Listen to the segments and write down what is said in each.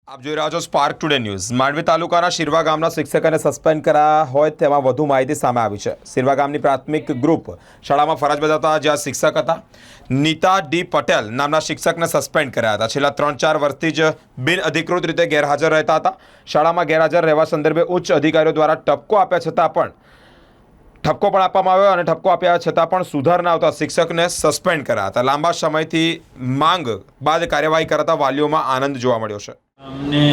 આપ જોઈ રહ્યા છો સ્પાર્ક ટુડે ન્યૂઝ। માંડવી તાલુકાના શિરવા ગામના શિક્ષકને સસ્પેન્ડ કરાયા હોય તેમાં વધુ માહિતી સામે આવી છે। શિરવા ગામની પ્રાથમિક ગ્રુપ શાળામાં ફરજ બજાવતા જ્યાં શિક્ષક હતા નીતા ડી પટેલ નામના શિક્ષકને સસ્પેન્ડ કર્યા હતા। છેલ્લા 3-4 વર્ષથી જ બિનઅધિકૃત રીતે ગેરહાજર રહેતા હતા। શાળામાં ગેરહાજર રહેવા સંદર્ભે ઉચ્ચ અધિકારીઓ દ્વારા ઠપકો આપવામાં આવ્યો અને ઠપકો આપ્યા છતાં પણ સુધાર ન આવતા શિક્ષકને સસ્પેન્ડ કર્યા હતા। લાંબા સમયથી માંગ બાદ કાર્યવાહી કરાતા વાલીઓમાં આનંદ જોવા મળ્યો છે। અમને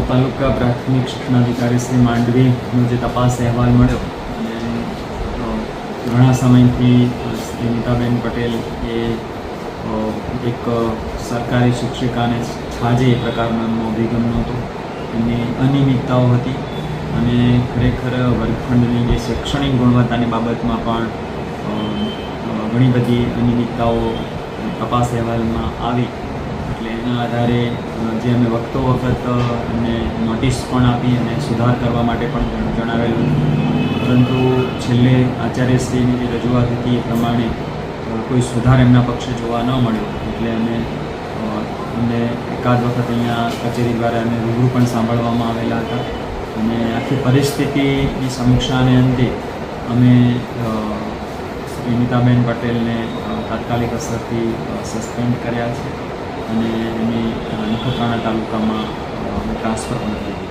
તાલુકા પ્રાથમિક શિક્ષણાધિકારી શ્રી માંડવીનો જે તપાસ અહેવાલ મળ્યો અને ઘણા સમયથી શ્રી નીતાબેન પટેલ એ એક સરકારી શિક્ષિકાને છાજે એ પ્રકારનો એમનો અભિગમ નહોતો। એમની અનિયમિતતાઓ હતી અને ખરેખર વર્ગખંડની જે શૈક્ષણિક ગુણવત્તાની બાબતમાં પણ ઘણી બધી અનિયમિતતાઓ તપાસ અહેવાલમાં આવી। એટલે એના આધારે જે અમે વખતો વખત એમને નોટિસ પણ આપી અને સુધાર કરવા માટે પણ જણાવેલું, પરંતુ છેલ્લે આચાર્યશ્રીની જે રજૂઆત હતી એ પ્રમાણે કોઈ સુધાર એમના પક્ષે જોવા ન મળ્યો। એટલે અમને એકાદ વખત અહીંયા કચેરી દ્વારા એમને રૂબરૂ પણ સાંભળવામાં આવેલા હતા અને આખી પરિસ્થિતિની સમીક્ષાને અંતે અમે શ્રી નીતાબેન પટેલને તાત્કાલિક અસરથી સસ્પેન્ડ કર્યા છે અને એની નખત્રાણા તાલુકામાં ટ્રાન્સફર પણ કરી દીધી।